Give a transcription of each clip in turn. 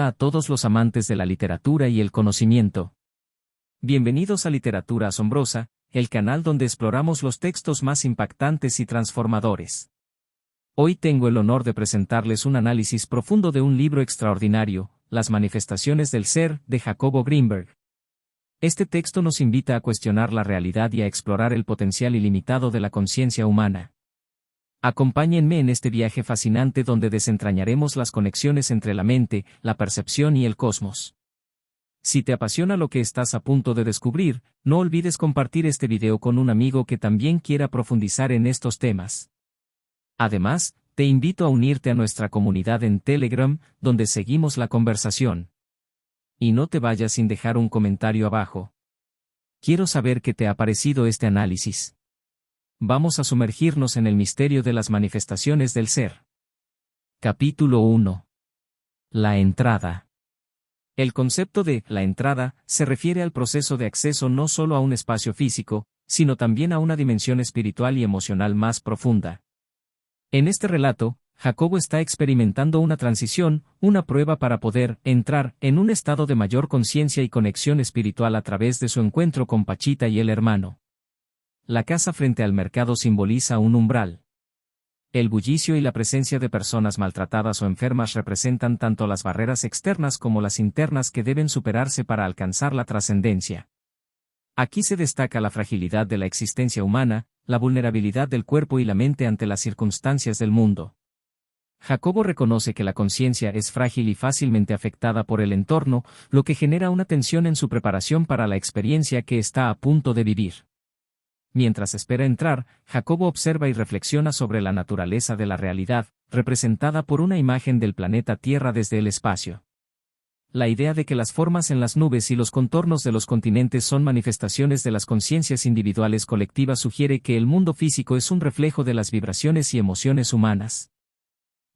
Hola a todos los amantes de la literatura y el conocimiento. Bienvenidos a Literatura Asombrosa, el canal donde exploramos los textos más impactantes y transformadores. Hoy tengo el honor de presentarles un análisis profundo de un libro extraordinario, Las manifestaciones del ser, de Jacobo Grinberg. Este texto nos invita a cuestionar la realidad y a explorar el potencial ilimitado de la conciencia humana. Acompáñenme en este viaje fascinante donde desentrañaremos las conexiones entre la mente, la percepción y el cosmos. Si te apasiona lo que estás a punto de descubrir, no olvides compartir este video con un amigo que también quiera profundizar en estos temas. Además, te invito a unirte a nuestra comunidad en Telegram, donde seguimos la conversación. Y no te vayas sin dejar un comentario abajo. Quiero saber qué te ha parecido este análisis. Vamos a sumergirnos en el misterio de las manifestaciones del ser. Capítulo 1. La entrada. El concepto de la entrada se refiere al proceso de acceso no solo a un espacio físico, sino también a una dimensión espiritual y emocional más profunda. En este relato, Jacobo está experimentando una transición, una prueba para poder entrar en un estado de mayor conciencia y conexión espiritual a través de su encuentro con Pachita y el hermano. La casa frente al mercado simboliza un umbral. El bullicio y la presencia de personas maltratadas o enfermas representan tanto las barreras externas como las internas que deben superarse para alcanzar la trascendencia. Aquí se destaca la fragilidad de la existencia humana, la vulnerabilidad del cuerpo y la mente ante las circunstancias del mundo. Jacobo reconoce que la conciencia es frágil y fácilmente afectada por el entorno, lo que genera una tensión en su preparación para la experiencia que está a punto de vivir. Mientras espera entrar, Jacobo observa y reflexiona sobre la naturaleza de la realidad, representada por una imagen del planeta Tierra desde el espacio. La idea de que las formas en las nubes y los contornos de los continentes son manifestaciones de las conciencias individuales colectivas sugiere que el mundo físico es un reflejo de las vibraciones y emociones humanas.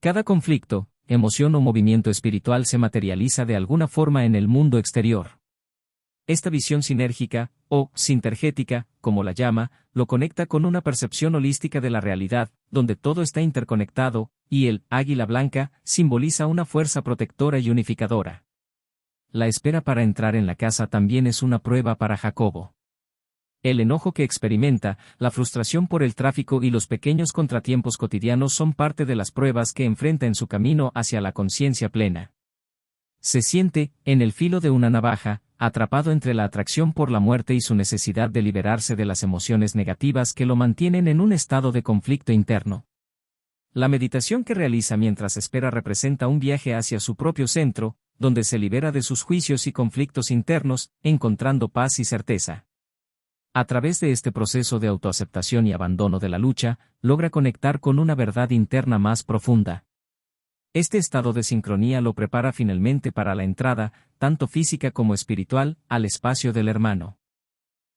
Cada conflicto, emoción o movimiento espiritual se materializa de alguna forma en el mundo exterior. Esta visión sinérgica, o sintergética, como la llama, lo conecta con una percepción holística de la realidad, donde todo está interconectado, y el águila blanca simboliza una fuerza protectora y unificadora. La espera para entrar en la casa también es una prueba para Jacobo. El enojo que experimenta, la frustración por el tráfico y los pequeños contratiempos cotidianos son parte de las pruebas que enfrenta en su camino hacia la conciencia plena. Se siente, en el filo de una navaja, atrapado entre la atracción por la muerte y su necesidad de liberarse de las emociones negativas que lo mantienen en un estado de conflicto interno. La meditación que realiza mientras espera representa un viaje hacia su propio centro, donde se libera de sus juicios y conflictos internos, encontrando paz y certeza. A través de este proceso de autoaceptación y abandono de la lucha, logra conectar con una verdad interna más profunda. Este estado de sincronía lo prepara finalmente para la entrada, tanto física como espiritual, al espacio del hermano.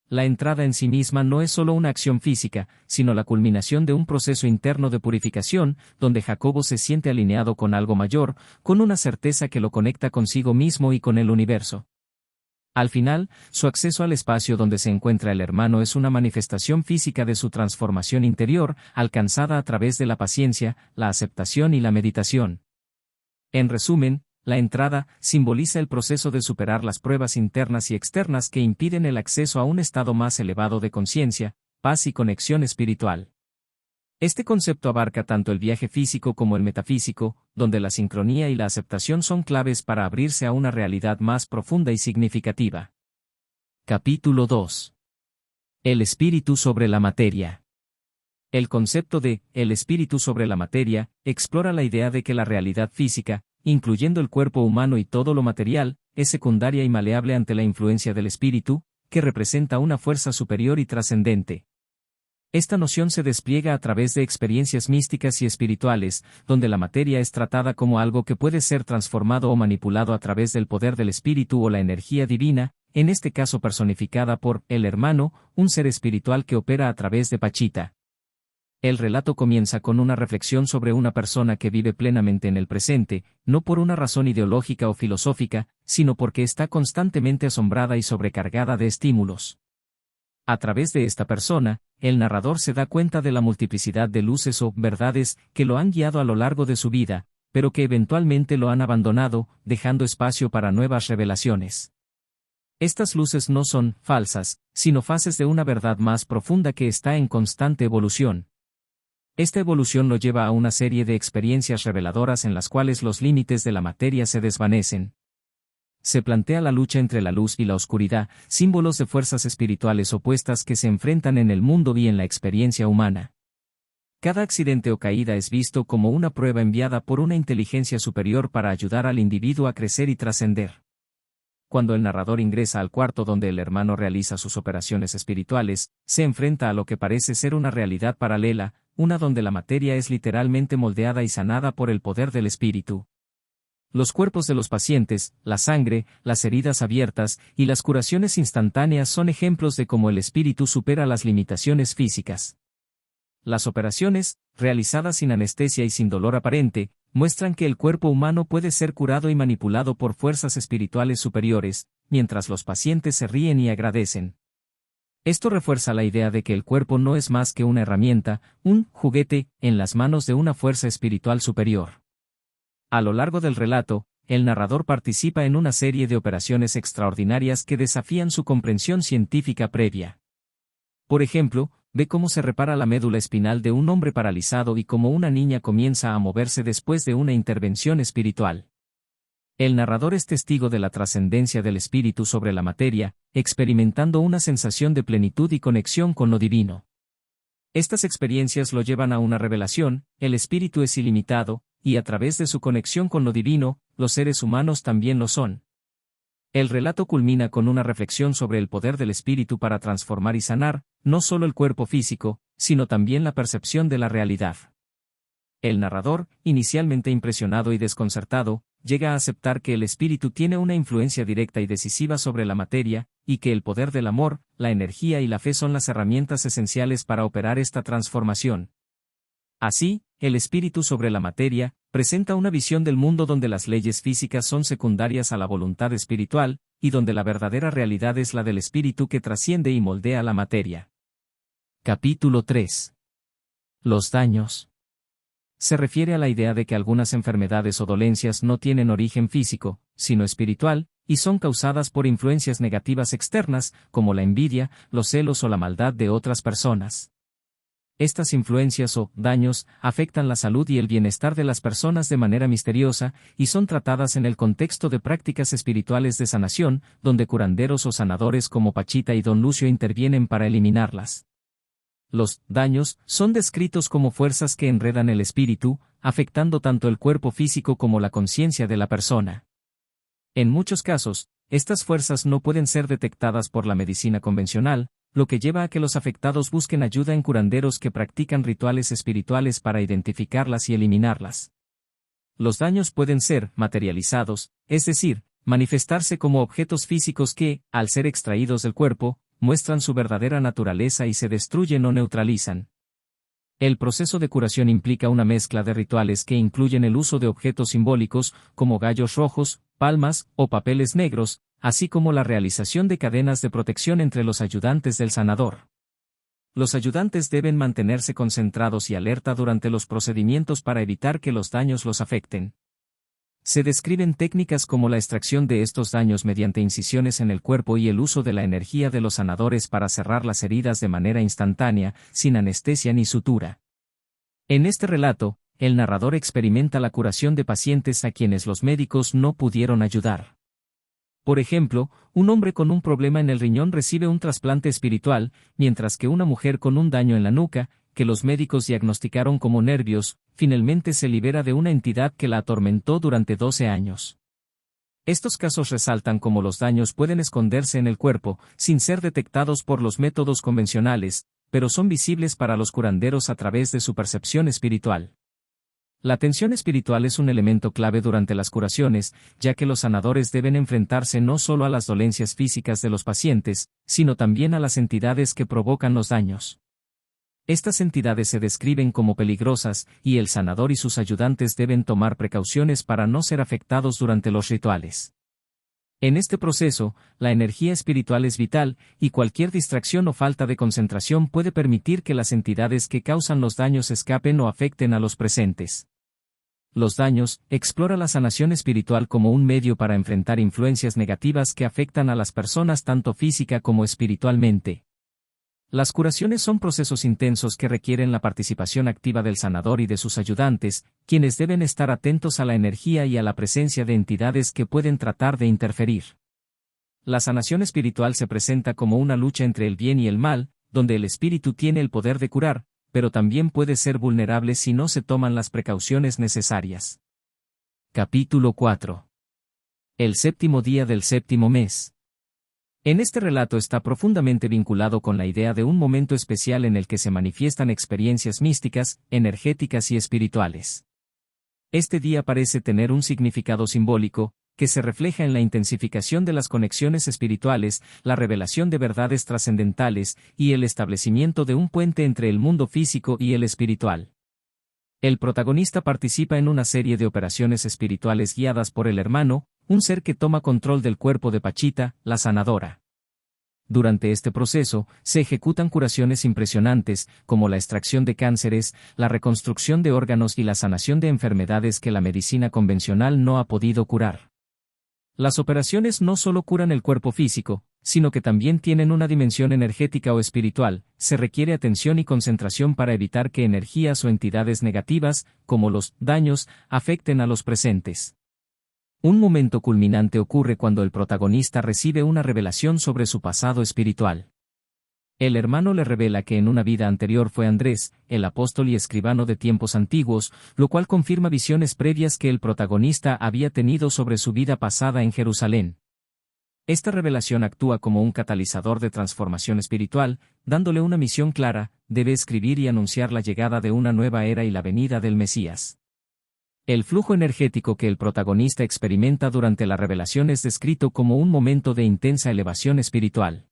La entrada en sí misma no es solo una acción física, sino la culminación de un proceso interno de purificación, donde Jacobo se siente alineado con algo mayor, con una certeza que lo conecta consigo mismo y con el universo. Al final, su acceso al espacio donde se encuentra el hermano es una manifestación física de su transformación interior, alcanzada a través de la paciencia, la aceptación y la meditación. En resumen, la entrada simboliza el proceso de superar las pruebas internas y externas que impiden el acceso a un estado más elevado de conciencia, paz y conexión espiritual. Este concepto abarca tanto el viaje físico como el metafísico, donde la sincronía y la aceptación son claves para abrirse a una realidad más profunda y significativa. Capítulo 2. El espíritu sobre la materia. El concepto de el espíritu sobre la materia explora la idea de que la realidad física, incluyendo el cuerpo humano y todo lo material, es secundaria y maleable ante la influencia del espíritu, que representa una fuerza superior y trascendente. Esta noción se despliega a través de experiencias místicas y espirituales, donde la materia es tratada como algo que puede ser transformado o manipulado a través del poder del espíritu o la energía divina, en este caso personificada por el hermano, un ser espiritual que opera a través de Pachita. El relato comienza con una reflexión sobre una persona que vive plenamente en el presente, no por una razón ideológica o filosófica, sino porque está constantemente asombrada y sobrecargada de estímulos. A través de esta persona, el narrador se da cuenta de la multiplicidad de luces o verdades que lo han guiado a lo largo de su vida, pero que eventualmente lo han abandonado, dejando espacio para nuevas revelaciones. Estas luces no son falsas, sino fases de una verdad más profunda que está en constante evolución. Esta evolución lo lleva a una serie de experiencias reveladoras en las cuales los límites de la materia se desvanecen. Se plantea la lucha entre la luz y la oscuridad, símbolos de fuerzas espirituales opuestas que se enfrentan en el mundo y en la experiencia humana. Cada accidente o caída es visto como una prueba enviada por una inteligencia superior para ayudar al individuo a crecer y trascender. Cuando el narrador ingresa al cuarto donde el hermano realiza sus operaciones espirituales, se enfrenta a lo que parece ser una realidad paralela, una donde la materia es literalmente moldeada y sanada por el poder del espíritu. Los cuerpos de los pacientes, la sangre, las heridas abiertas y las curaciones instantáneas son ejemplos de cómo el espíritu supera las limitaciones físicas. Las operaciones, realizadas sin anestesia y sin dolor aparente, muestran que el cuerpo humano puede ser curado y manipulado por fuerzas espirituales superiores, mientras los pacientes se ríen y agradecen. Esto refuerza la idea de que el cuerpo no es más que una herramienta, un juguete, en las manos de una fuerza espiritual superior. A lo largo del relato, el narrador participa en una serie de operaciones extraordinarias que desafían su comprensión científica previa. Por ejemplo, ve cómo se repara la médula espinal de un hombre paralizado y cómo una niña comienza a moverse después de una intervención espiritual. El narrador es testigo de la trascendencia del espíritu sobre la materia, experimentando una sensación de plenitud y conexión con lo divino. Estas experiencias lo llevan a una revelación: el espíritu es ilimitado, y a través de su conexión con lo divino, los seres humanos también lo son. El relato culmina con una reflexión sobre el poder del espíritu para transformar y sanar, no solo el cuerpo físico, sino también la percepción de la realidad. El narrador, inicialmente impresionado y desconcertado, llega a aceptar que el espíritu tiene una influencia directa y decisiva sobre la materia, y que el poder del amor, la energía y la fe son las herramientas esenciales para operar esta transformación. Así, el espíritu sobre la materia presenta una visión del mundo donde las leyes físicas son secundarias a la voluntad espiritual, y donde la verdadera realidad es la del espíritu que trasciende y moldea la materia. Capítulo 3. Los daños. Se refiere a la idea de que algunas enfermedades o dolencias no tienen origen físico, sino espiritual, y son causadas por influencias negativas externas, como la envidia, los celos o la maldad de otras personas. Estas influencias o daños afectan la salud y el bienestar de las personas de manera misteriosa, y son tratadas en el contexto de prácticas espirituales de sanación, donde curanderos o sanadores como Pachita y Don Lucio intervienen para eliminarlas. Los daños son descritos como fuerzas que enredan el espíritu, afectando tanto el cuerpo físico como la conciencia de la persona. En muchos casos, estas fuerzas no pueden ser detectadas por la medicina convencional, lo que lleva a que los afectados busquen ayuda en curanderos que practican rituales espirituales para identificarlas y eliminarlas. Los daños pueden ser materializados, es decir, manifestarse como objetos físicos que, al ser extraídos del cuerpo, muestran su verdadera naturaleza y se destruyen o neutralizan. El proceso de curación implica una mezcla de rituales que incluyen el uso de objetos simbólicos, como gallos rojos, palmas o papeles negros, así como la realización de cadenas de protección entre los ayudantes del sanador. Los ayudantes deben mantenerse concentrados y alerta durante los procedimientos para evitar que los daños los afecten. Se describen técnicas como la extracción de estos daños mediante incisiones en el cuerpo y el uso de la energía de los sanadores para cerrar las heridas de manera instantánea, sin anestesia ni sutura. En este relato, el narrador experimenta la curación de pacientes a quienes los médicos no pudieron ayudar. Por ejemplo, un hombre con un problema en el riñón recibe un trasplante espiritual, mientras que una mujer con un daño en la nuca, que los médicos diagnosticaron como nervios, finalmente se libera de una entidad que la atormentó durante 12 años. Estos casos resaltan cómo los daños pueden esconderse en el cuerpo, sin ser detectados por los métodos convencionales, pero son visibles para los curanderos a través de su percepción espiritual. La atención espiritual es un elemento clave durante las curaciones, ya que los sanadores deben enfrentarse no solo a las dolencias físicas de los pacientes, sino también a las entidades que provocan los daños. Estas entidades se describen como peligrosas, y el sanador y sus ayudantes deben tomar precauciones para no ser afectados durante los rituales. En este proceso, la energía espiritual es vital, y cualquier distracción o falta de concentración puede permitir que las entidades que causan los daños escapen o afecten a los presentes. Los daños, explora la sanación espiritual como un medio para enfrentar influencias negativas que afectan a las personas tanto física como espiritualmente. Las curaciones son procesos intensos que requieren la participación activa del sanador y de sus ayudantes, quienes deben estar atentos a la energía y a la presencia de entidades que pueden tratar de interferir. La sanación espiritual se presenta como una lucha entre el bien y el mal, donde el espíritu tiene el poder de curar, pero también puede ser vulnerable si no se toman las precauciones necesarias. Capítulo 4. El séptimo día del séptimo mes. En este relato está profundamente vinculado con la idea de un momento especial en el que se manifiestan experiencias místicas, energéticas y espirituales. Este día parece tener un significado simbólico, que se refleja en la intensificación de las conexiones espirituales, la revelación de verdades trascendentales, y el establecimiento de un puente entre el mundo físico y el espiritual. El protagonista participa en una serie de operaciones espirituales guiadas por el hermano, un ser que toma control del cuerpo de Pachita, la sanadora. Durante este proceso, se ejecutan curaciones impresionantes, como la extracción de cánceres, la reconstrucción de órganos y la sanación de enfermedades que la medicina convencional no ha podido curar. Las operaciones no solo curan el cuerpo físico, sino que también tienen una dimensión energética o espiritual. Se requiere atención y concentración para evitar que energías o entidades negativas, como los daños, afecten a los presentes. Un momento culminante ocurre cuando el protagonista recibe una revelación sobre su pasado espiritual. El hermano le revela que en una vida anterior fue Andrés, el apóstol y escribano de tiempos antiguos, lo cual confirma visiones previas que el protagonista había tenido sobre su vida pasada en Jerusalén. Esta revelación actúa como un catalizador de transformación espiritual, dándole una misión clara: debe escribir y anunciar la llegada de una nueva era y la venida del Mesías. El flujo energético que el protagonista experimenta durante la revelación es descrito como un momento de intensa elevación espiritual.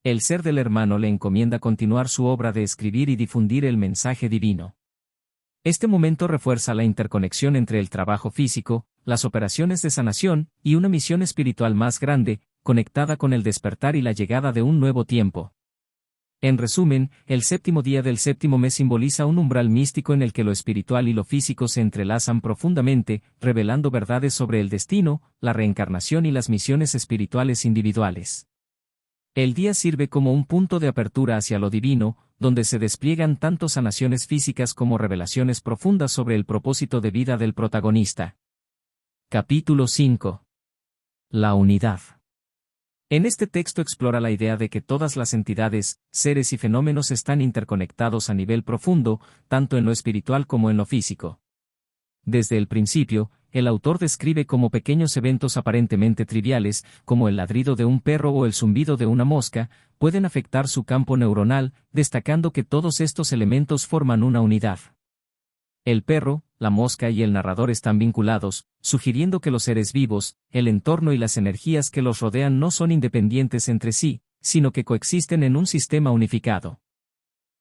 El ser del hermano le encomienda continuar su obra de escribir y difundir el mensaje divino. Este momento refuerza la interconexión entre el trabajo físico, las operaciones de sanación, y una misión espiritual más grande, conectada con el despertar y la llegada de un nuevo tiempo. En resumen, el séptimo día del séptimo mes simboliza un umbral místico en el que lo espiritual y lo físico se entrelazan profundamente, revelando verdades sobre el destino, la reencarnación y las misiones espirituales individuales. El día sirve como un punto de apertura hacia lo divino, donde se despliegan tanto sanaciones físicas como revelaciones profundas sobre el propósito de vida del protagonista. Capítulo 5. La unidad. En este texto explora la idea de que todas las entidades, seres y fenómenos están interconectados a nivel profundo, tanto en lo espiritual como en lo físico. Desde el principio, el autor describe como pequeños eventos aparentemente triviales, como el ladrido de un perro o el zumbido de una mosca, pueden afectar su campo neuronal, destacando que todos estos elementos forman una unidad. El perro, la mosca y el narrador están vinculados, sugiriendo que los seres vivos, el entorno y las energías que los rodean no son independientes entre sí, sino que coexisten en un sistema unificado.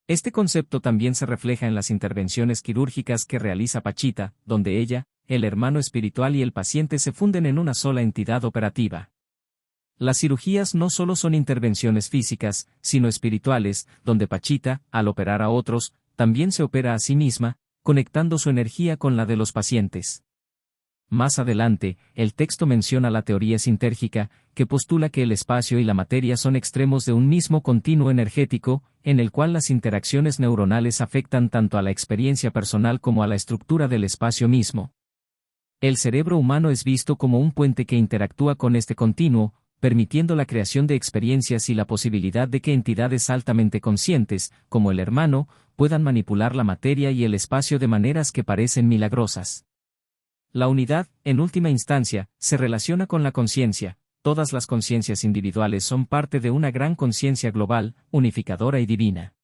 Este concepto también se refleja en las intervenciones quirúrgicas que realiza Pachita, donde ella, el hermano espiritual y el paciente se funden en una sola entidad operativa. Las cirugías no solo son intervenciones físicas, sino espirituales, donde Pachita, al operar a otros, también se opera a sí misma, conectando su energía con la de los pacientes. Más adelante, el texto menciona la teoría sintérgica, que postula que el espacio y la materia son extremos de un mismo continuo energético, en el cual las interacciones neuronales afectan tanto a la experiencia personal como a la estructura del espacio mismo. El cerebro humano es visto como un puente que interactúa con este continuo, permitiendo la creación de experiencias y la posibilidad de que entidades altamente conscientes, como el hermano, puedan manipular la materia y el espacio de maneras que parecen milagrosas. La unidad, en última instancia, se relaciona con la conciencia. Todas las conciencias individuales son parte de una gran conciencia global, unificadora y divina.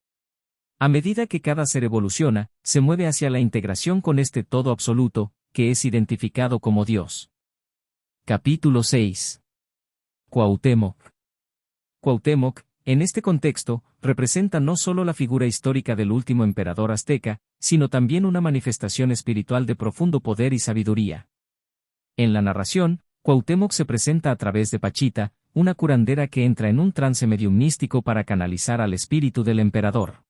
A medida que cada ser evoluciona, se mueve hacia la integración con este todo absoluto, que es identificado como Dios. Capítulo 6. Cuauhtémoc. Cuauhtémoc, en este contexto, representa no solo la figura histórica del último emperador azteca, sino también una manifestación espiritual de profundo poder y sabiduría. En la narración, Cuauhtémoc se presenta a través de Pachita, una curandera que entra en un trance mediumnístico para canalizar al espíritu del emperador.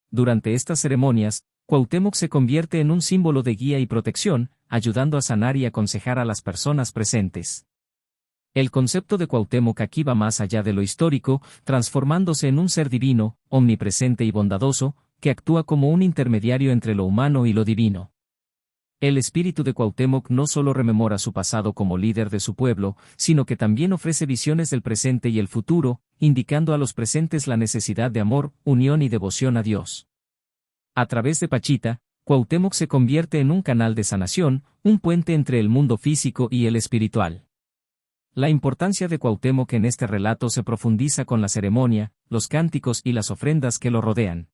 Durante estas ceremonias, Cuauhtémoc se convierte en un símbolo de guía y protección, ayudando a sanar y aconsejar a las personas presentes. El concepto de Cuauhtémoc aquí va más allá de lo histórico, transformándose en un ser divino, omnipresente y bondadoso, que actúa como un intermediario entre lo humano y lo divino. El espíritu de Cuauhtémoc no solo rememora su pasado como líder de su pueblo, sino que también ofrece visiones del presente y el futuro, indicando a los presentes la necesidad de amor, unión y devoción a Dios. A través de Pachita, Cuauhtémoc se convierte en un canal de sanación, un puente entre el mundo físico y el espiritual. La importancia de Cuauhtémoc en este relato se profundiza con la ceremonia, los cánticos y las ofrendas que lo rodean.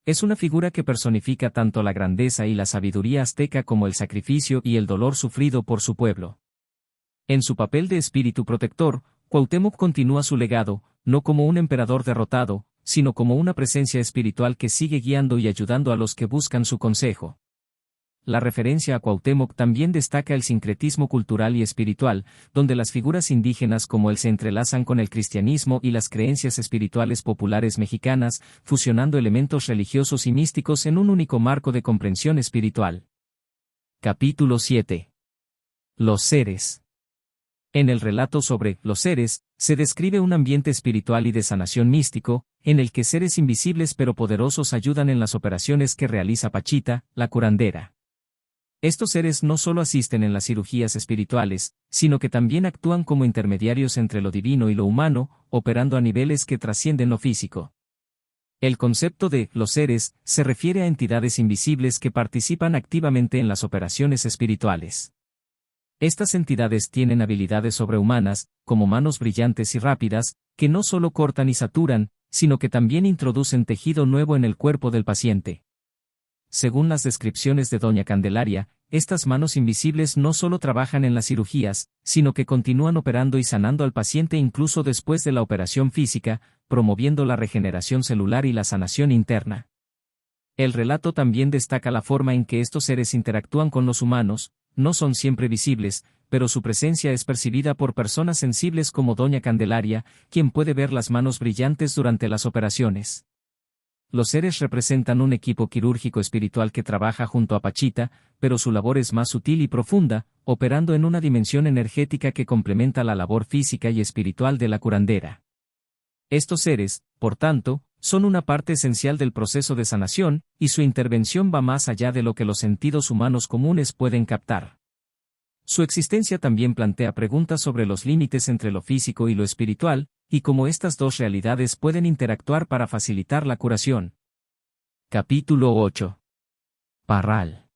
Es una figura que personifica tanto la grandeza y la sabiduría azteca como el sacrificio y el dolor sufrido por su pueblo. En su papel de espíritu protector, Cuauhtémoc continúa su legado, no como un emperador derrotado, sino como una presencia espiritual que sigue guiando y ayudando a los que buscan su consejo. La referencia a Cuauhtémoc también destaca el sincretismo cultural y espiritual, donde las figuras indígenas como él se entrelazan con el cristianismo y las creencias espirituales populares mexicanas, fusionando elementos religiosos y místicos en un único marco de comprensión espiritual. Capítulo 7. Los seres. En el relato sobre los seres, se describe un ambiente espiritual y de sanación místico, en el que seres invisibles pero poderosos ayudan en las operaciones que realiza Pachita, la curandera. Estos seres no solo asisten en las cirugías espirituales, sino que también actúan como intermediarios entre lo divino y lo humano, operando a niveles que trascienden lo físico. El concepto de los seres se refiere a entidades invisibles que participan activamente en las operaciones espirituales. Estas entidades tienen habilidades sobrehumanas, como manos brillantes y rápidas, que no solo cortan y saturan, sino que también introducen tejido nuevo en el cuerpo del paciente. Según las descripciones de Doña Candelaria, estas manos invisibles no solo trabajan en las cirugías, sino que continúan operando y sanando al paciente incluso después de la operación física, promoviendo la regeneración celular y la sanación interna. El relato también destaca la forma en que estos seres interactúan con los humanos, no son siempre visibles, pero su presencia es percibida por personas sensibles como Doña Candelaria, quien puede ver las manos brillantes durante las operaciones. Los seres representan un equipo quirúrgico espiritual que trabaja junto a Pachita, pero su labor es más sutil y profunda, operando en una dimensión energética que complementa la labor física y espiritual de la curandera. Estos seres, por tanto, son una parte esencial del proceso de sanación, y su intervención va más allá de lo que los sentidos humanos comunes pueden captar. Su existencia también plantea preguntas sobre los límites entre lo físico y lo espiritual, y cómo estas dos realidades pueden interactuar para facilitar la curación. Capítulo 8. Parral.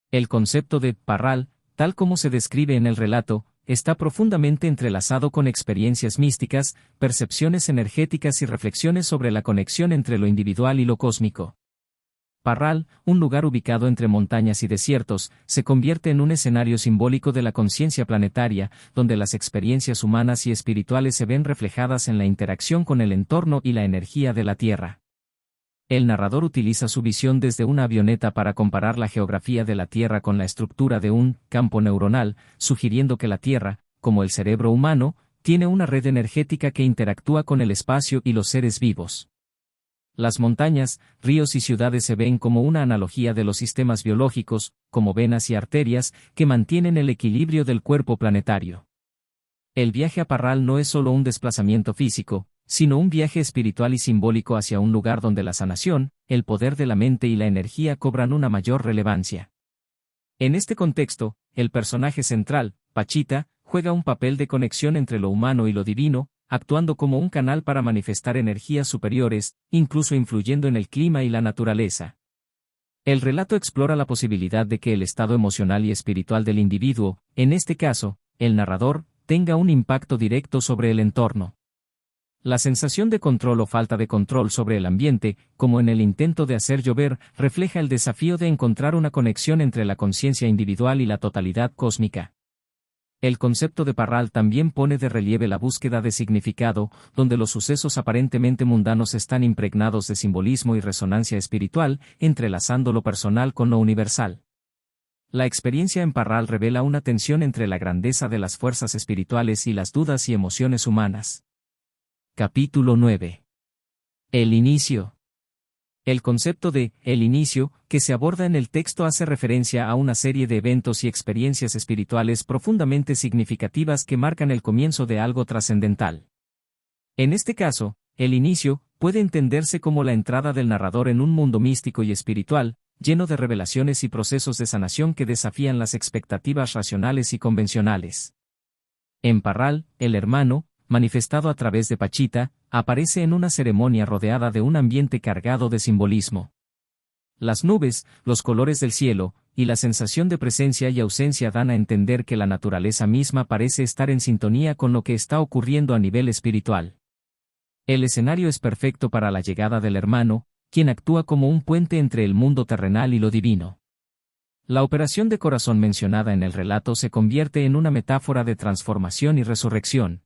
El concepto de parral, tal como se describe en el relato, está profundamente entrelazado con experiencias místicas, percepciones energéticas y reflexiones sobre la conexión entre lo individual y lo cósmico. Parral, un lugar ubicado entre montañas y desiertos, se convierte en un escenario simbólico de la conciencia planetaria, donde las experiencias humanas y espirituales se ven reflejadas en la interacción con el entorno y la energía de la Tierra. El narrador utiliza su visión desde una avioneta para comparar la geografía de la Tierra con la estructura de un campo neuronal, sugiriendo que la Tierra, como el cerebro humano, tiene una red energética que interactúa con el espacio y los seres vivos. Las montañas, ríos y ciudades se ven como una analogía de los sistemas biológicos, como venas y arterias, que mantienen el equilibrio del cuerpo planetario. El viaje a Parral no es solo un desplazamiento físico, sino un viaje espiritual y simbólico hacia un lugar donde la sanación, el poder de la mente y la energía cobran una mayor relevancia. En este contexto, el personaje central, Pachita, juega un papel de conexión entre lo humano y lo divino, actuando como un canal para manifestar energías superiores, incluso influyendo en el clima y la naturaleza. El relato explora la posibilidad de que el estado emocional y espiritual del individuo, en este caso, el narrador, tenga un impacto directo sobre el entorno. La sensación de control o falta de control sobre el ambiente, como en el intento de hacer llover, refleja el desafío de encontrar una conexión entre la conciencia individual y la totalidad cósmica. El concepto de Parral también pone de relieve la búsqueda de significado, donde los sucesos aparentemente mundanos están impregnados de simbolismo y resonancia espiritual, entrelazando lo personal con lo universal. La experiencia en Parral revela una tensión entre la grandeza de las fuerzas espirituales y las dudas y emociones humanas. Capítulo 9. El inicio. El concepto de el inicio, que se aborda en el texto, hace referencia a una serie de eventos y experiencias espirituales profundamente significativas que marcan el comienzo de algo trascendental. En este caso, el inicio puede entenderse como la entrada del narrador en un mundo místico y espiritual, lleno de revelaciones y procesos de sanación que desafían las expectativas racionales y convencionales. En Parral, el hermano, manifestado a través de Pachita, aparece en una ceremonia rodeada de un ambiente cargado de simbolismo. Las nubes, los colores del cielo, y la sensación de presencia y ausencia dan a entender que la naturaleza misma parece estar en sintonía con lo que está ocurriendo a nivel espiritual. El escenario es perfecto para la llegada del hermano, quien actúa como un puente entre el mundo terrenal y lo divino. La operación de corazón mencionada en el relato se convierte en una metáfora de transformación y resurrección.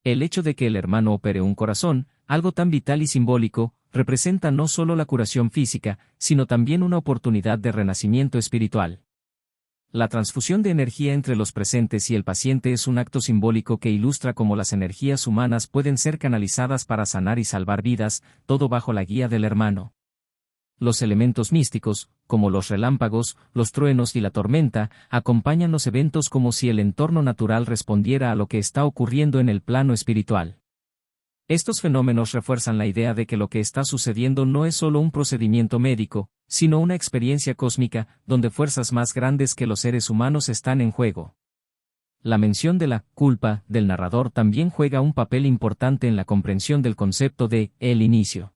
El hecho de que el hermano opere un corazón, algo tan vital y simbólico, representa no solo la curación física, sino también una oportunidad de renacimiento espiritual. La transfusión de energía entre los presentes y el paciente es un acto simbólico que ilustra cómo las energías humanas pueden ser canalizadas para sanar y salvar vidas, todo bajo la guía del hermano. Los elementos místicos, como los relámpagos, los truenos y la tormenta, acompañan los eventos como si el entorno natural respondiera a lo que está ocurriendo en el plano espiritual. Estos fenómenos refuerzan la idea de que lo que está sucediendo no es solo un procedimiento médico, sino una experiencia cósmica, donde fuerzas más grandes que los seres humanos están en juego. La mención de la culpa del narrador también juega un papel importante en la comprensión del concepto de el inicio.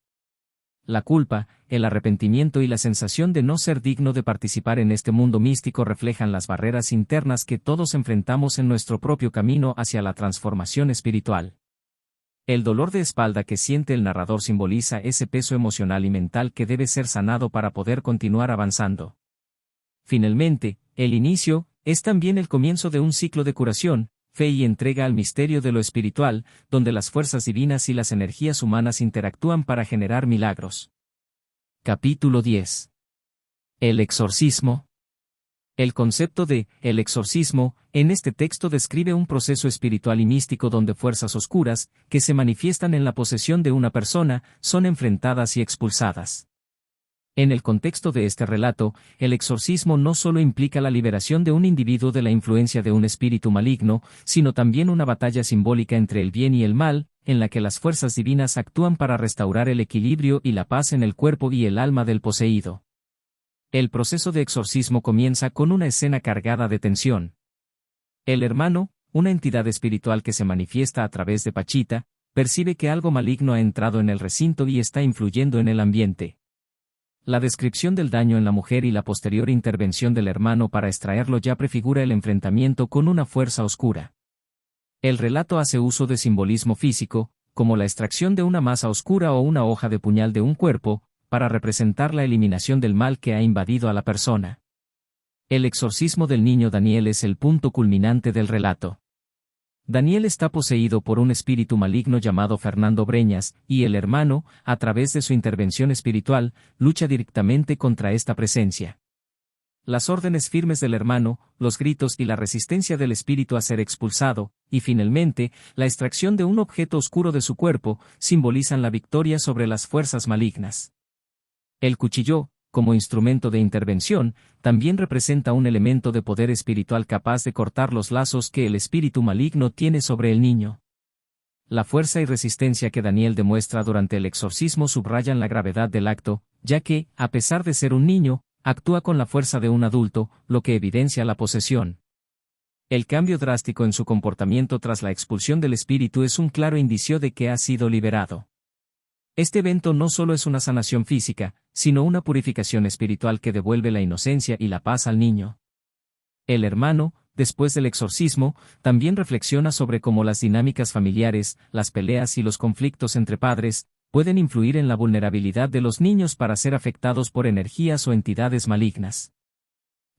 La culpa, el arrepentimiento y la sensación de no ser digno de participar en este mundo místico reflejan las barreras internas que todos enfrentamos en nuestro propio camino hacia la transformación espiritual. El dolor de espalda que siente el narrador simboliza ese peso emocional y mental que debe ser sanado para poder continuar avanzando. Finalmente, el inicio es también el comienzo de un ciclo de curación, fe y entrega al misterio de lo espiritual, donde las fuerzas divinas y las energías humanas interactúan para generar milagros. Capítulo 10. El exorcismo. El concepto de el exorcismo en este texto describe un proceso espiritual y místico donde fuerzas oscuras, que se manifiestan en la posesión de una persona, son enfrentadas y expulsadas. En el contexto de este relato, el exorcismo no solo implica la liberación de un individuo de la influencia de un espíritu maligno, sino también una batalla simbólica entre el bien y el mal, en la que las fuerzas divinas actúan para restaurar el equilibrio y la paz en el cuerpo y el alma del poseído. El proceso de exorcismo comienza con una escena cargada de tensión. El hermano, una entidad espiritual que se manifiesta a través de Pachita, percibe que algo maligno ha entrado en el recinto y está influyendo en el ambiente. La descripción del daño en la mujer y la posterior intervención del hermano para extraerlo ya prefigura el enfrentamiento con una fuerza oscura. El relato hace uso de simbolismo físico, como la extracción de una masa oscura o una hoja de puñal de un cuerpo, para representar la eliminación del mal que ha invadido a la persona. El exorcismo del niño Daniel es el punto culminante del relato. Daniel está poseído por un espíritu maligno llamado Fernando Breñas, y el hermano, a través de su intervención espiritual, lucha directamente contra esta presencia. Las órdenes firmes del hermano, los gritos y la resistencia del espíritu a ser expulsado, y finalmente, la extracción de un objeto oscuro de su cuerpo, simbolizan la victoria sobre las fuerzas malignas. El cuchillo, como instrumento de intervención, también representa un elemento de poder espiritual capaz de cortar los lazos que el espíritu maligno tiene sobre el niño. La fuerza y resistencia que Daniel demuestra durante el exorcismo subrayan la gravedad del acto, ya que, a pesar de ser un niño, actúa con la fuerza de un adulto, lo que evidencia la posesión. El cambio drástico en su comportamiento tras la expulsión del espíritu es un claro indicio de que ha sido liberado. Este evento no solo es una sanación física, sino una purificación espiritual que devuelve la inocencia y la paz al niño. El hermano, después del exorcismo, también reflexiona sobre cómo las dinámicas familiares, las peleas y los conflictos entre padres, pueden influir en la vulnerabilidad de los niños para ser afectados por energías o entidades malignas.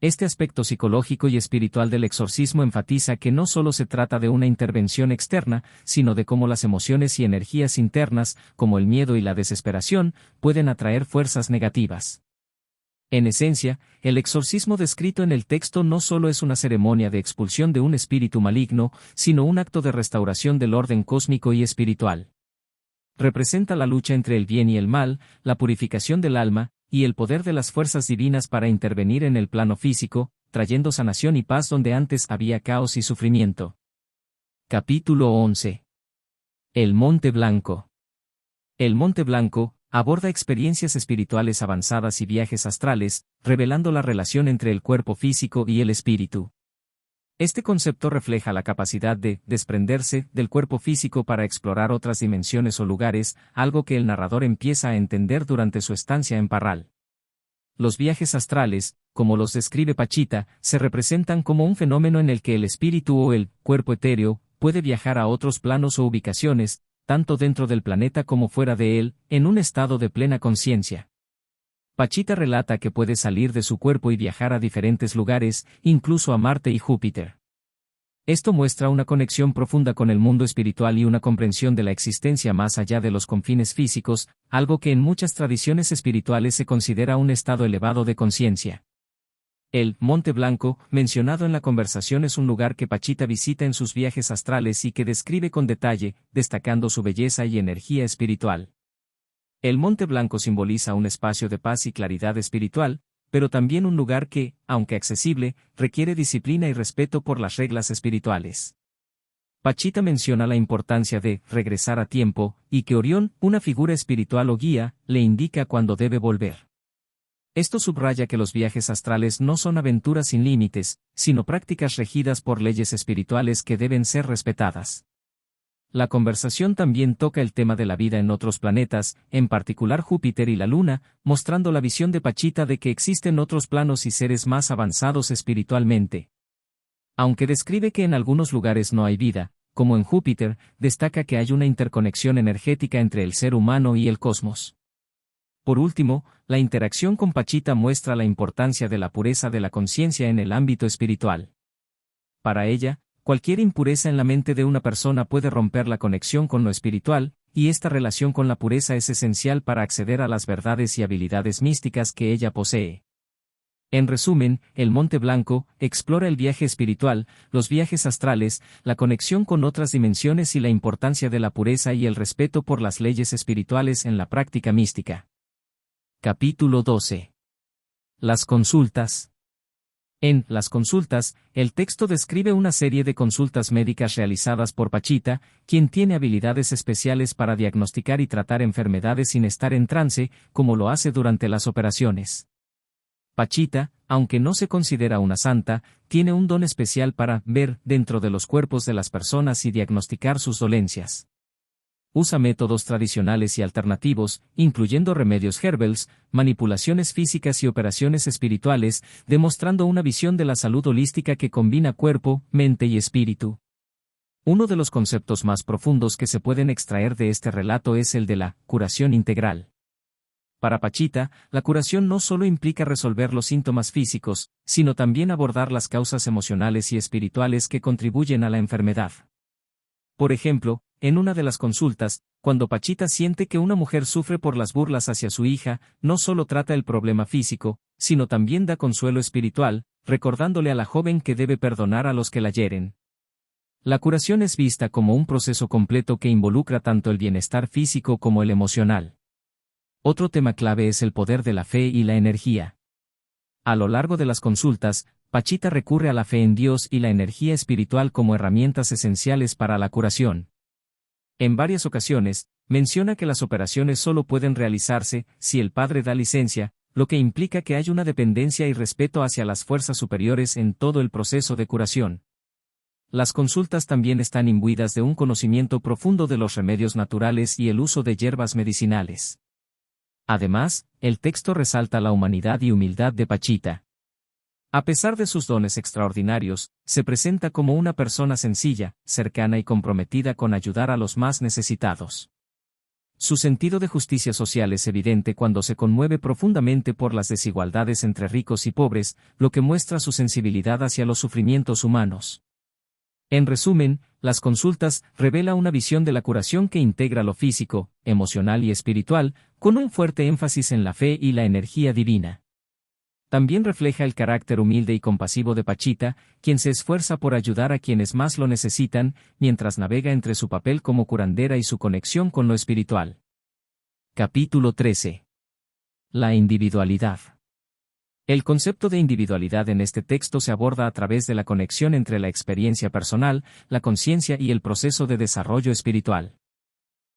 Este aspecto psicológico y espiritual del exorcismo enfatiza que no solo se trata de una intervención externa, sino de cómo las emociones y energías internas, como el miedo y la desesperación, pueden atraer fuerzas negativas. En esencia, el exorcismo descrito en el texto no solo es una ceremonia de expulsión de un espíritu maligno, sino un acto de restauración del orden cósmico y espiritual. representa la lucha entre el bien y el mal, la purificación del alma, y el poder de las fuerzas divinas para intervenir en el plano físico, trayendo sanación y paz donde antes había caos y sufrimiento. Capítulo 11. El Monte Blanco. El Monte Blanco aborda experiencias espirituales avanzadas y viajes astrales, revelando la relación entre el cuerpo físico y el espíritu. Este concepto refleja la capacidad de desprenderse del cuerpo físico para explorar otras dimensiones o lugares, algo que el narrador empieza a entender durante su estancia en Parral. Los viajes astrales, como los describe Pachita, se representan como un fenómeno en el que el espíritu o el cuerpo etéreo puede viajar a otros planos o ubicaciones, tanto dentro del planeta como fuera de él, en un estado de plena conciencia. Pachita relata que puede salir de su cuerpo y viajar a diferentes lugares, incluso a Marte y Júpiter. Esto muestra una conexión profunda con el mundo espiritual y una comprensión de la existencia más allá de los confines físicos, algo que en muchas tradiciones espirituales se considera un estado elevado de conciencia. El Monte Blanco, mencionado en la conversación, es un lugar que Pachita visita en sus viajes astrales y que describe con detalle, destacando su belleza y energía espiritual. El Monte Blanco simboliza un espacio de paz y claridad espiritual, pero también un lugar que, aunque accesible, requiere disciplina y respeto por las reglas espirituales. Pachita menciona la importancia de regresar a tiempo, y que Orión, una figura espiritual o guía, le indica cuándo debe volver. Esto subraya que los viajes astrales no son aventuras sin límites, sino prácticas regidas por leyes espirituales que deben ser respetadas. La conversación también toca el tema de la vida en otros planetas, en particular Júpiter y la Luna, mostrando la visión de Pachita de que existen otros planos y seres más avanzados espiritualmente. Aunque describe que en algunos lugares no hay vida, como en Júpiter, destaca que hay una interconexión energética entre el ser humano y el cosmos. Por último, la interacción con Pachita muestra la importancia de la pureza de la conciencia en el ámbito espiritual. Para ella, cualquier impureza en la mente de una persona puede romper la conexión con lo espiritual, y esta relación con la pureza es esencial para acceder a las verdades y habilidades místicas que ella posee. En resumen, el Monte Blanco explora el viaje espiritual, los viajes astrales, la conexión con otras dimensiones y la importancia de la pureza y el respeto por las leyes espirituales en la práctica mística. Capítulo 12. Las consultas. En Las consultas, el texto describe una serie de consultas médicas realizadas por Pachita, quien tiene habilidades especiales para diagnosticar y tratar enfermedades sin estar en trance, como lo hace durante las operaciones. Pachita, aunque no se considera una santa, tiene un don especial para ver dentro de los cuerpos de las personas y diagnosticar sus dolencias. Usa métodos tradicionales y alternativos, incluyendo remedios herbals, manipulaciones físicas y operaciones espirituales, demostrando una visión de la salud holística que combina cuerpo, mente y espíritu. Uno de los conceptos más profundos que se pueden extraer de este relato es el de la curación integral. Para Pachita, la curación no solo implica resolver los síntomas físicos, sino también abordar las causas emocionales y espirituales que contribuyen a la enfermedad. Por ejemplo, en una de las consultas, cuando Pachita siente que una mujer sufre por las burlas hacia su hija, no solo trata el problema físico, sino también da consuelo espiritual, recordándole a la joven que debe perdonar a los que la hieren. La curación es vista como un proceso completo que involucra tanto el bienestar físico como el emocional. Otro tema clave es el poder de la fe y la energía. A lo largo de las consultas, Pachita recurre a la fe en Dios y la energía espiritual como herramientas esenciales para la curación. En varias ocasiones, menciona que las operaciones solo pueden realizarse si el Padre da licencia, lo que implica que hay una dependencia y respeto hacia las fuerzas superiores en todo el proceso de curación. Las consultas también están imbuidas de un conocimiento profundo de los remedios naturales y el uso de hierbas medicinales. Además, el texto resalta la humanidad y humildad de Pachita. A pesar de sus dones extraordinarios, se presenta como una persona sencilla, cercana y comprometida con ayudar a los más necesitados. Su sentido de justicia social es evidente cuando se conmueve profundamente por las desigualdades entre ricos y pobres, lo que muestra su sensibilidad hacia los sufrimientos humanos. En resumen, Las consultas revela una visión de la curación que integra lo físico, emocional y espiritual, con un fuerte énfasis en la fe y la energía divina. También refleja el carácter humilde y compasivo de Pachita, quien se esfuerza por ayudar a quienes más lo necesitan, mientras navega entre su papel como curandera y su conexión con lo espiritual. Capítulo 13. La individualidad. El concepto de individualidad en este texto se aborda a través de la conexión entre la experiencia personal, la conciencia y el proceso de desarrollo espiritual.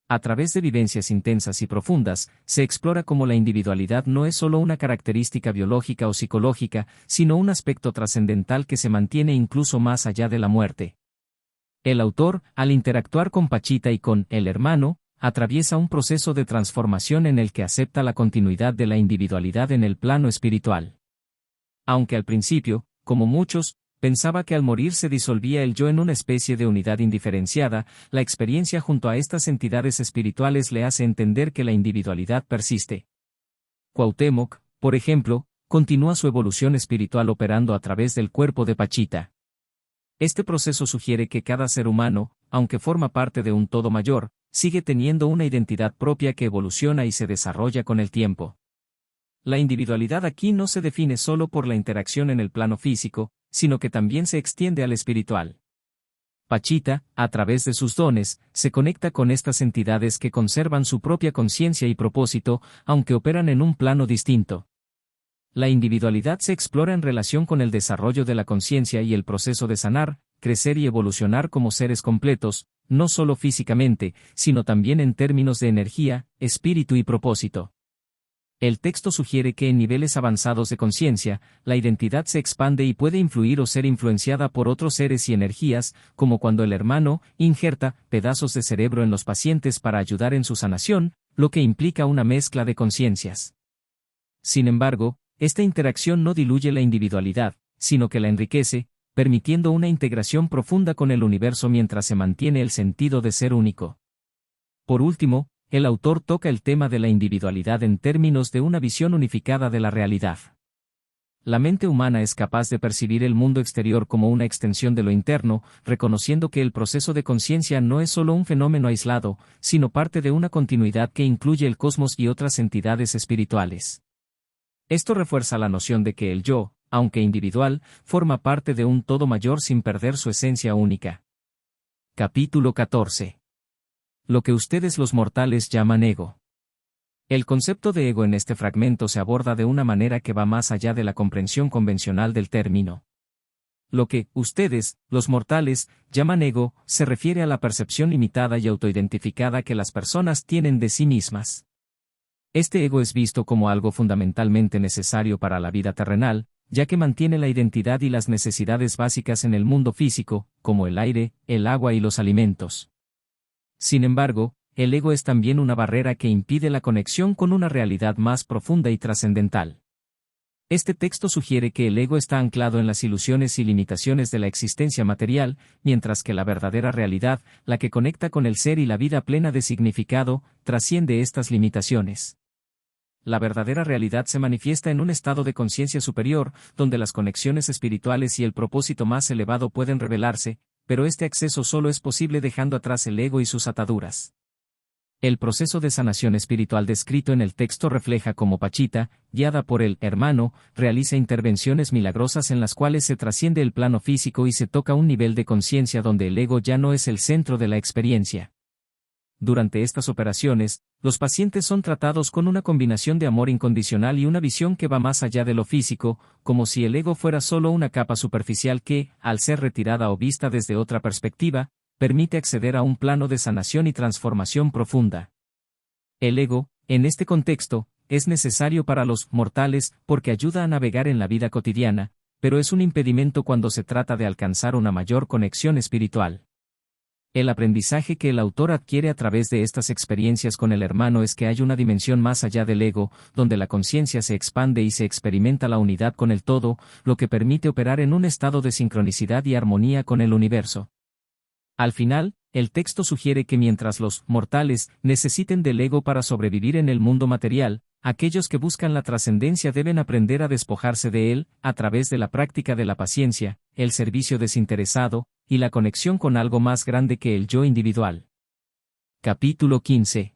A través de vivencias intensas y profundas, se explora cómo la individualidad no es solo una característica biológica o psicológica, sino un aspecto trascendental que se mantiene incluso más allá de la muerte. El autor, al interactuar con Pachita y con el hermano, atraviesa un proceso de transformación en el que acepta la continuidad de la individualidad en el plano espiritual. Aunque al principio, como muchos, pensaba que al morir se disolvía el yo en una especie de unidad indiferenciada, la experiencia junto a estas entidades espirituales le hace entender que la individualidad persiste. Cuauhtémoc, por ejemplo, continúa su evolución espiritual operando a través del cuerpo de Pachita. Este proceso sugiere que cada ser humano, aunque forma parte de un todo mayor, sigue teniendo una identidad propia que evoluciona y se desarrolla con el tiempo. La individualidad aquí no se define solo por la interacción en el plano físico, sino que también se extiende al espiritual. Pachita, a través de sus dones, se conecta con estas entidades que conservan su propia conciencia y propósito, aunque operan en un plano distinto. La individualidad se explora en relación con el desarrollo de la conciencia y el proceso de sanar, crecer y evolucionar como seres completos, no solo físicamente, sino también en términos de energía, espíritu y propósito. El texto sugiere que en niveles avanzados de conciencia, la identidad se expande y puede influir o ser influenciada por otros seres y energías, como cuando el hermano injerta pedazos de cerebro en los pacientes para ayudar en su sanación, lo que implica una mezcla de conciencias. Sin embargo, esta interacción no diluye la individualidad, sino que la enriquece, permitiendo una integración profunda con el universo mientras se mantiene el sentido de ser único. Por último, el autor toca el tema de la individualidad en términos de una visión unificada de la realidad. La mente humana es capaz de percibir el mundo exterior como una extensión de lo interno, reconociendo que el proceso de conciencia no es solo un fenómeno aislado, sino parte de una continuidad que incluye el cosmos y otras entidades espirituales. Esto refuerza la noción de que el yo, aunque individual, forma parte de un todo mayor sin perder su esencia única. Capítulo 14. Lo que ustedes los mortales llaman ego. El concepto de ego en este fragmento se aborda de una manera que va más allá de la comprensión convencional del término. Lo que ustedes, los mortales, llaman ego, se refiere a la percepción limitada y autoidentificada que las personas tienen de sí mismas. Este ego es visto como algo fundamentalmente necesario para la vida terrenal, ya que mantiene la identidad y las necesidades básicas en el mundo físico, como el aire, el agua y los alimentos. Sin embargo, el ego es también una barrera que impide la conexión con una realidad más profunda y trascendental. Este texto sugiere que el ego está anclado en las ilusiones y limitaciones de la existencia material, mientras que la verdadera realidad, la que conecta con el ser y la vida plena de significado, trasciende estas limitaciones. La verdadera realidad se manifiesta en un estado de conciencia superior, donde las conexiones espirituales y el propósito más elevado pueden revelarse, pero este acceso solo es posible dejando atrás el ego y sus ataduras. El proceso de sanación espiritual descrito en el texto refleja cómo Pachita, guiada por el hermano, realiza intervenciones milagrosas en las cuales se trasciende el plano físico y se toca un nivel de conciencia donde el ego ya no es el centro de la experiencia. Durante estas operaciones, los pacientes son tratados con una combinación de amor incondicional y una visión que va más allá de lo físico, como si el ego fuera solo una capa superficial que, al ser retirada o vista desde otra perspectiva, permite acceder a un plano de sanación y transformación profunda. El ego, en este contexto, es necesario para los mortales porque ayuda a navegar en la vida cotidiana, pero es un impedimento cuando se trata de alcanzar una mayor conexión espiritual. El aprendizaje que el autor adquiere a través de estas experiencias con el hermano es que hay una dimensión más allá del ego, donde la conciencia se expande y se experimenta la unidad con el todo, lo que permite operar en un estado de sincronicidad y armonía con el universo. Al final, el texto sugiere que mientras los mortales necesiten del ego para sobrevivir en el mundo material, aquellos que buscan la trascendencia deben aprender a despojarse de él, a través de la práctica de la paciencia, el servicio desinteresado, y la conexión con algo más grande que el yo individual. Capítulo 15.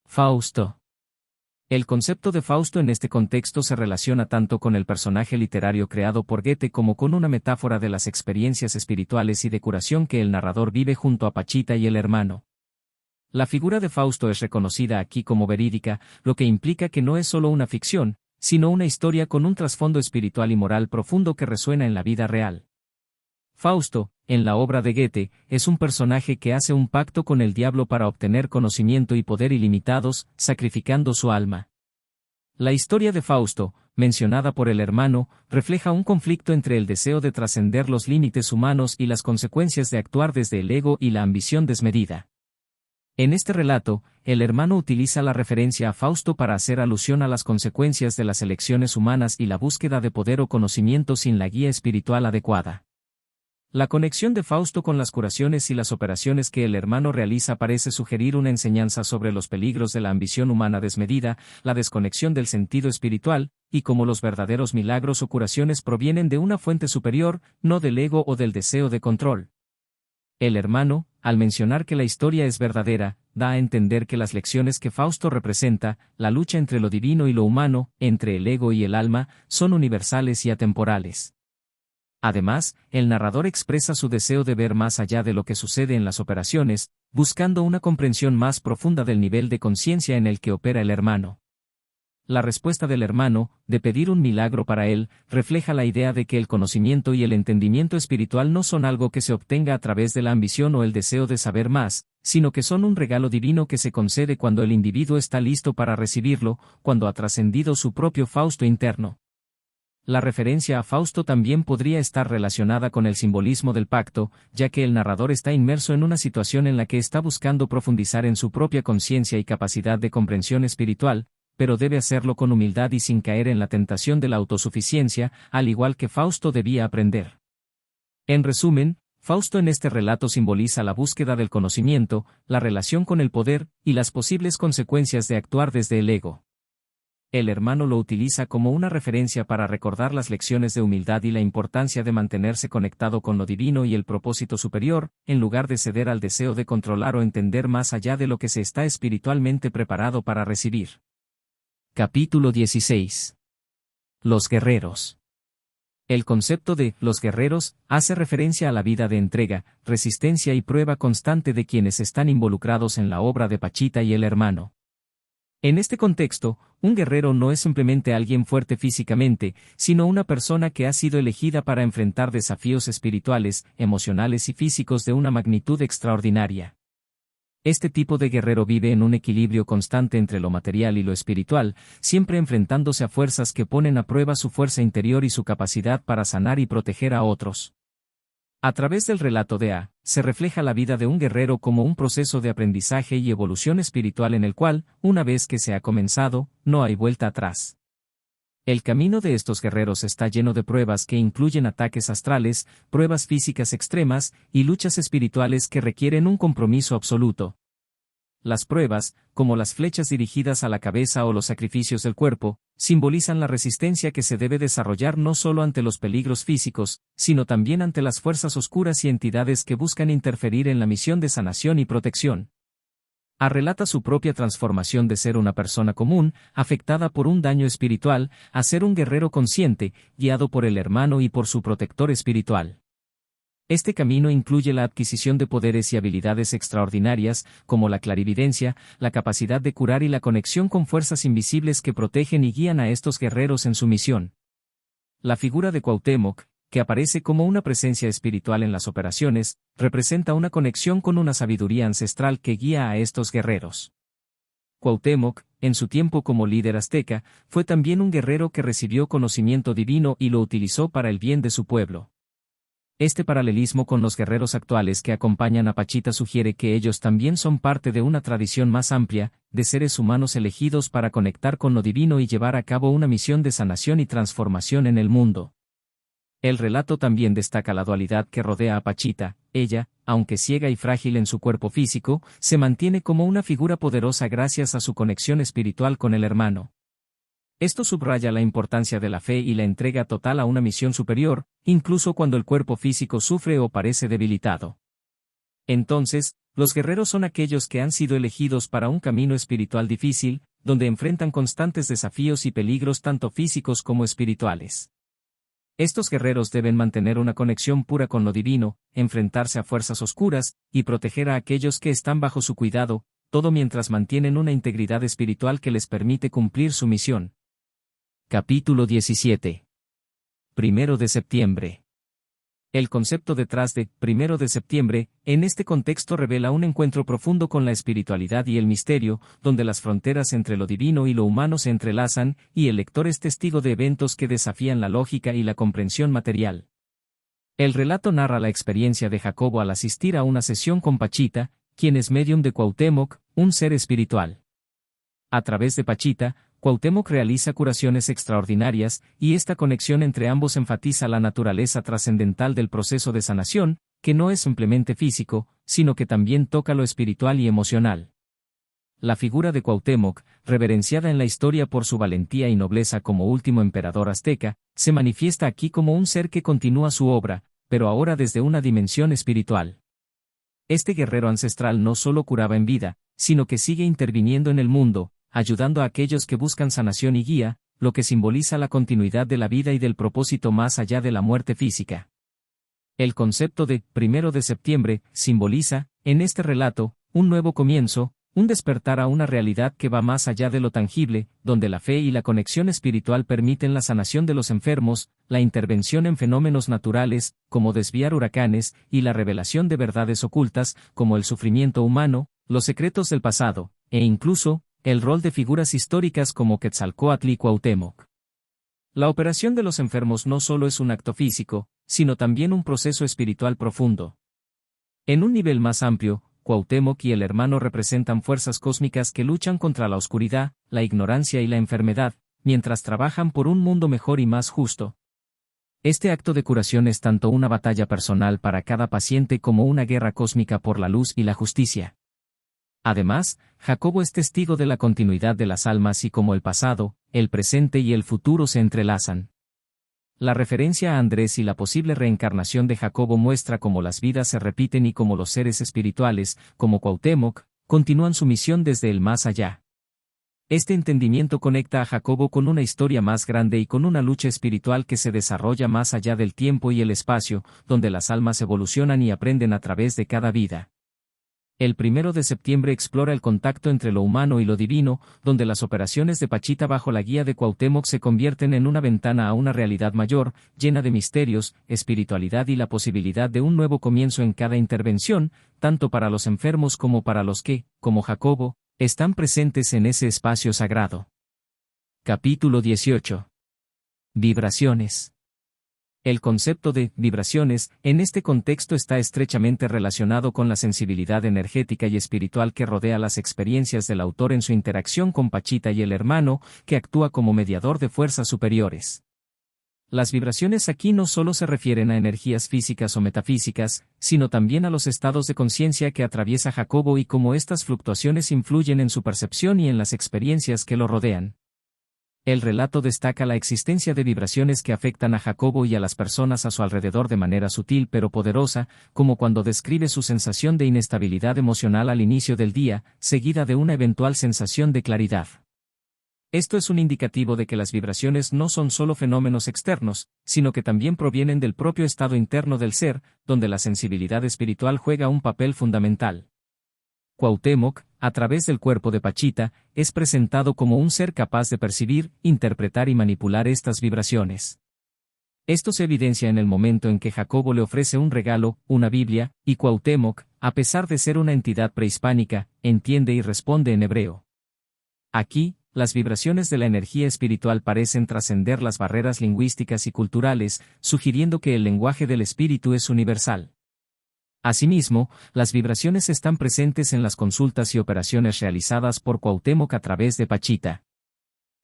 Fausto. El concepto de Fausto en este contexto se relaciona tanto con el personaje literario creado por Goethe como con una metáfora de las experiencias espirituales y de curación que el narrador vive junto a Pachita y el hermano. La figura de Fausto es reconocida aquí como verídica, lo que implica que no es solo una ficción, sino una historia con un trasfondo espiritual y moral profundo que resuena en la vida real. Fausto, en la obra de Goethe, es un personaje que hace un pacto con el diablo para obtener conocimiento y poder ilimitados, sacrificando su alma. La historia de Fausto, mencionada por el hermano, refleja un conflicto entre el deseo de trascender los límites humanos y las consecuencias de actuar desde el ego y la ambición desmedida. En este relato, el hermano utiliza la referencia a Fausto para hacer alusión a las consecuencias de las elecciones humanas y la búsqueda de poder o conocimiento sin la guía espiritual adecuada. La conexión de Fausto con las curaciones y las operaciones que el hermano realiza parece sugerir una enseñanza sobre los peligros de la ambición humana desmedida, la desconexión del sentido espiritual, y cómo los verdaderos milagros o curaciones provienen de una fuente superior, no del ego o del deseo de control. El hermano, al mencionar que la historia es verdadera, da a entender que las lecciones que Fausto representa, la lucha entre lo divino y lo humano, entre el ego y el alma, son universales y atemporales. Además, el narrador expresa su deseo de ver más allá de lo que sucede en las operaciones, buscando una comprensión más profunda del nivel de conciencia en el que opera el hermano. La respuesta del hermano, de pedir un milagro para él, refleja la idea de que el conocimiento y el entendimiento espiritual no son algo que se obtenga a través de la ambición o el deseo de saber más, sino que son un regalo divino que se concede cuando el individuo está listo para recibirlo, cuando ha trascendido su propio Fausto interno. La referencia a Fausto también podría estar relacionada con el simbolismo del pacto, ya que el narrador está inmerso en una situación en la que está buscando profundizar en su propia conciencia y capacidad de comprensión espiritual, pero debe hacerlo con humildad y sin caer en la tentación de la autosuficiencia, al igual que Fausto debía aprender. En resumen, Fausto en este relato simboliza la búsqueda del conocimiento, la relación con el poder, y las posibles consecuencias de actuar desde el ego. El hermano lo utiliza como una referencia para recordar las lecciones de humildad y la importancia de mantenerse conectado con lo divino y el propósito superior, en lugar de ceder al deseo de controlar o entender más allá de lo que se está espiritualmente preparado para recibir. Capítulo 16. Los guerreros. El concepto de «los guerreros» hace referencia a la vida de entrega, resistencia y prueba constante de quienes están involucrados en la obra de Pachita y el hermano. En este contexto, un guerrero no es simplemente alguien fuerte físicamente, sino una persona que ha sido elegida para enfrentar desafíos espirituales, emocionales y físicos de una magnitud extraordinaria. Este tipo de guerrero vive en un equilibrio constante entre lo material y lo espiritual, siempre enfrentándose a fuerzas que ponen a prueba su fuerza interior y su capacidad para sanar y proteger a otros. A través del relato de A, se refleja la vida de un guerrero como un proceso de aprendizaje y evolución espiritual en el cual, una vez que se ha comenzado, no hay vuelta atrás. El camino de estos guerreros está lleno de pruebas que incluyen ataques astrales, pruebas físicas extremas, y luchas espirituales que requieren un compromiso absoluto. Las pruebas, como las flechas dirigidas a la cabeza o los sacrificios del cuerpo, simbolizan la resistencia que se debe desarrollar no solo ante los peligros físicos, sino también ante las fuerzas oscuras y entidades que buscan interferir en la misión de sanación y protección. A relata su propia transformación de ser una persona común, afectada por un daño espiritual, a ser un guerrero consciente, guiado por el hermano y por su protector espiritual. Este camino incluye la adquisición de poderes y habilidades extraordinarias, como la clarividencia, la capacidad de curar y la conexión con fuerzas invisibles que protegen y guían a estos guerreros en su misión. La figura de Cuauhtémoc, que aparece como una presencia espiritual en las operaciones, representa una conexión con una sabiduría ancestral que guía a estos guerreros. Cuauhtémoc, en su tiempo como líder azteca, fue también un guerrero que recibió conocimiento divino y lo utilizó para el bien de su pueblo. Este paralelismo con los guerreros actuales que acompañan a Pachita sugiere que ellos también son parte de una tradición más amplia, de seres humanos elegidos para conectar con lo divino y llevar a cabo una misión de sanación y transformación en el mundo. El relato también destaca la dualidad que rodea a Pachita. Ella, aunque ciega y frágil en su cuerpo físico, se mantiene como una figura poderosa gracias a su conexión espiritual con el hermano. Esto subraya la importancia de la fe y la entrega total a una misión superior, incluso cuando el cuerpo físico sufre o parece debilitado. Entonces, los guerreros son aquellos que han sido elegidos para un camino espiritual difícil, donde enfrentan constantes desafíos y peligros tanto físicos como espirituales. Estos guerreros deben mantener una conexión pura con lo divino, enfrentarse a fuerzas oscuras, y proteger a aquellos que están bajo su cuidado, todo mientras mantienen una integridad espiritual que les permite cumplir su misión. Capítulo 17. 1 de septiembre. El concepto detrás de 1 de septiembre, en este contexto revela un encuentro profundo con la espiritualidad y el misterio, donde las fronteras entre lo divino y lo humano se entrelazan, y el lector es testigo de eventos que desafían la lógica y la comprensión material. El relato narra la experiencia de Jacobo al asistir a una sesión con Pachita, quien es medium de Cuauhtémoc, un ser espiritual. A través de Pachita, Cuauhtémoc realiza curaciones extraordinarias, y esta conexión entre ambos enfatiza la naturaleza trascendental del proceso de sanación, que no es simplemente físico, sino que también toca lo espiritual y emocional. La figura de Cuauhtémoc, reverenciada en la historia por su valentía y nobleza como último emperador azteca, se manifiesta aquí como un ser que continúa su obra, pero ahora desde una dimensión espiritual. Este guerrero ancestral no solo curaba en vida, sino que sigue interviniendo en el mundo, ayudando a aquellos que buscan sanación y guía, lo que simboliza la continuidad de la vida y del propósito más allá de la muerte física. El concepto de 1 de septiembre simboliza, en este relato, un nuevo comienzo, un despertar a una realidad que va más allá de lo tangible, donde la fe y la conexión espiritual permiten la sanación de los enfermos, la intervención en fenómenos naturales, como desviar huracanes, y la revelación de verdades ocultas, como el sufrimiento humano, los secretos del pasado, e incluso, el rol de figuras históricas como Quetzalcóatl y Cuauhtémoc. La operación de los enfermos no solo es un acto físico, sino también un proceso espiritual profundo. En un nivel más amplio, Cuauhtémoc y el hermano representan fuerzas cósmicas que luchan contra la oscuridad, la ignorancia y la enfermedad, mientras trabajan por un mundo mejor y más justo. Este acto de curación es tanto una batalla personal para cada paciente como una guerra cósmica por la luz y la justicia. Además, Jacobo es testigo de la continuidad de las almas y cómo el pasado, el presente y el futuro se entrelazan. La referencia a Andrés y la posible reencarnación de Jacobo muestra cómo las vidas se repiten y cómo los seres espirituales, como Cuauhtémoc, continúan su misión desde el más allá. Este entendimiento conecta a Jacobo con una historia más grande y con una lucha espiritual que se desarrolla más allá del tiempo y el espacio, donde las almas evolucionan y aprenden a través de cada vida. El 1 de septiembre explora el contacto entre lo humano y lo divino, donde las operaciones de Pachita bajo la guía de Cuauhtémoc se convierten en una ventana a una realidad mayor, llena de misterios, espiritualidad y la posibilidad de un nuevo comienzo en cada intervención, tanto para los enfermos como para los que, como Jacobo, están presentes en ese espacio sagrado. Capítulo 18. Vibraciones. El concepto de vibraciones, en este contexto está estrechamente relacionado con la sensibilidad energética y espiritual que rodea las experiencias del autor en su interacción con Pachita y el hermano, que actúa como mediador de fuerzas superiores. Las vibraciones aquí no solo se refieren a energías físicas o metafísicas, sino también a los estados de conciencia que atraviesa Jacobo y cómo estas fluctuaciones influyen en su percepción y en las experiencias que lo rodean. El relato destaca la existencia de vibraciones que afectan a Jacobo y a las personas a su alrededor de manera sutil pero poderosa, como cuando describe su sensación de inestabilidad emocional al inicio del día, seguida de una eventual sensación de claridad. Esto es un indicativo de que las vibraciones no son solo fenómenos externos, sino que también provienen del propio estado interno del ser, donde la sensibilidad espiritual juega un papel fundamental. Cuauhtémoc, a través del cuerpo de Pachita, es presentado como un ser capaz de percibir, interpretar y manipular estas vibraciones. Esto se evidencia en el momento en que Jacobo le ofrece un regalo, una Biblia, y Cuauhtémoc, a pesar de ser una entidad prehispánica, entiende y responde en hebreo. Aquí, las vibraciones de la energía espiritual parecen trascender las barreras lingüísticas y culturales, sugiriendo que el lenguaje del espíritu es universal. Asimismo, las vibraciones están presentes en las consultas y operaciones realizadas por Cuauhtémoc a través de Pachita.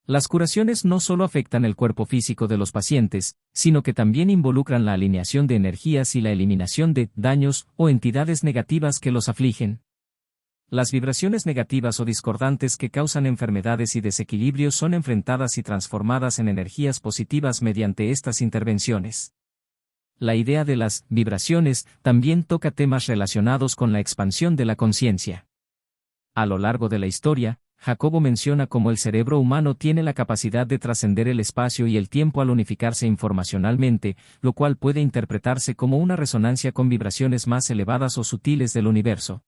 Las curaciones no solo afectan el cuerpo físico de los pacientes, sino que también involucran la alineación de energías y la eliminación de daños o entidades negativas que los afligen. Las vibraciones negativas o discordantes que causan enfermedades y desequilibrios son enfrentadas y transformadas en energías positivas mediante estas intervenciones. La idea de las vibraciones también toca temas relacionados con la expansión de la conciencia. A lo largo de la historia, Jacobo menciona cómo el cerebro humano tiene la capacidad de trascender el espacio y el tiempo al unificarse informacionalmente, lo cual puede interpretarse como una resonancia con vibraciones más elevadas o sutiles del universo.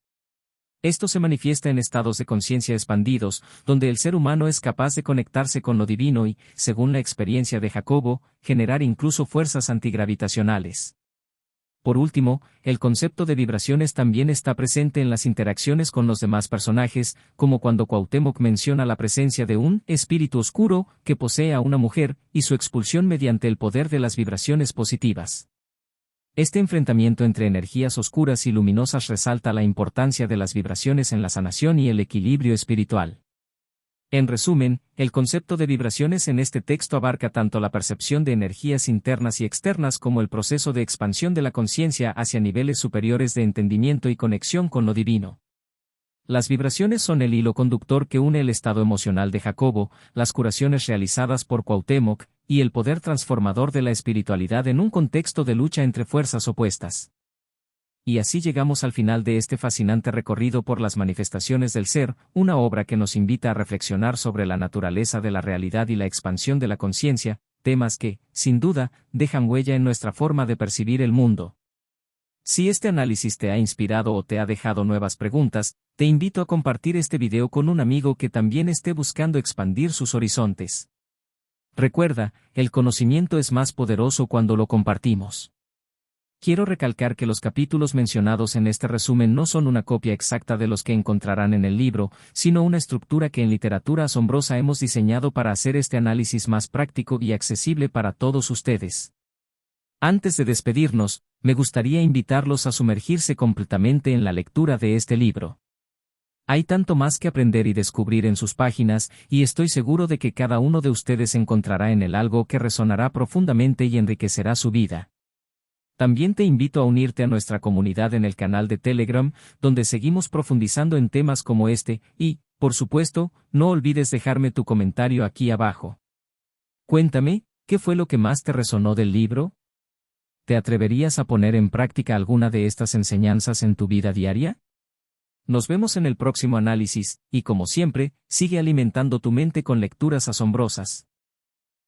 Esto se manifiesta en estados de conciencia expandidos, donde el ser humano es capaz de conectarse con lo divino y, según la experiencia de Jacobo, generar incluso fuerzas antigravitacionales. Por último, el concepto de vibraciones también está presente en las interacciones con los demás personajes, como cuando Cuauhtémoc menciona la presencia de un espíritu oscuro que posee a una mujer, y su expulsión mediante el poder de las vibraciones positivas. Este enfrentamiento entre energías oscuras y luminosas resalta la importancia de las vibraciones en la sanación y el equilibrio espiritual. En resumen, el concepto de vibraciones en este texto abarca tanto la percepción de energías internas y externas como el proceso de expansión de la conciencia hacia niveles superiores de entendimiento y conexión con lo divino. Las vibraciones son el hilo conductor que une el estado emocional de Jacobo, las curaciones realizadas por Cuauhtémoc, y el poder transformador de la espiritualidad en un contexto de lucha entre fuerzas opuestas. Y así llegamos al final de este fascinante recorrido por las manifestaciones del ser, una obra que nos invita a reflexionar sobre la naturaleza de la realidad y la expansión de la conciencia, temas que, sin duda, dejan huella en nuestra forma de percibir el mundo. Si este análisis te ha inspirado o te ha dejado nuevas preguntas, te invito a compartir este video con un amigo que también esté buscando expandir sus horizontes. Recuerda, el conocimiento es más poderoso cuando lo compartimos. Quiero recalcar que los capítulos mencionados en este resumen no son una copia exacta de los que encontrarán en el libro, sino una estructura que en Literatura Asombrosa hemos diseñado para hacer este análisis más práctico y accesible para todos ustedes. Antes de despedirnos, me gustaría invitarlos a sumergirse completamente en la lectura de este libro. Hay tanto más que aprender y descubrir en sus páginas, y estoy seguro de que cada uno de ustedes encontrará en él algo que resonará profundamente y enriquecerá su vida. También te invito a unirte a nuestra comunidad en el canal de Telegram, donde seguimos profundizando en temas como este, y, por supuesto, no olvides dejarme tu comentario aquí abajo. Cuéntame, ¿qué fue lo que más te resonó del libro? ¿Te atreverías a poner en práctica alguna de estas enseñanzas en tu vida diaria? Nos vemos en el próximo análisis, y como siempre, sigue alimentando tu mente con lecturas asombrosas.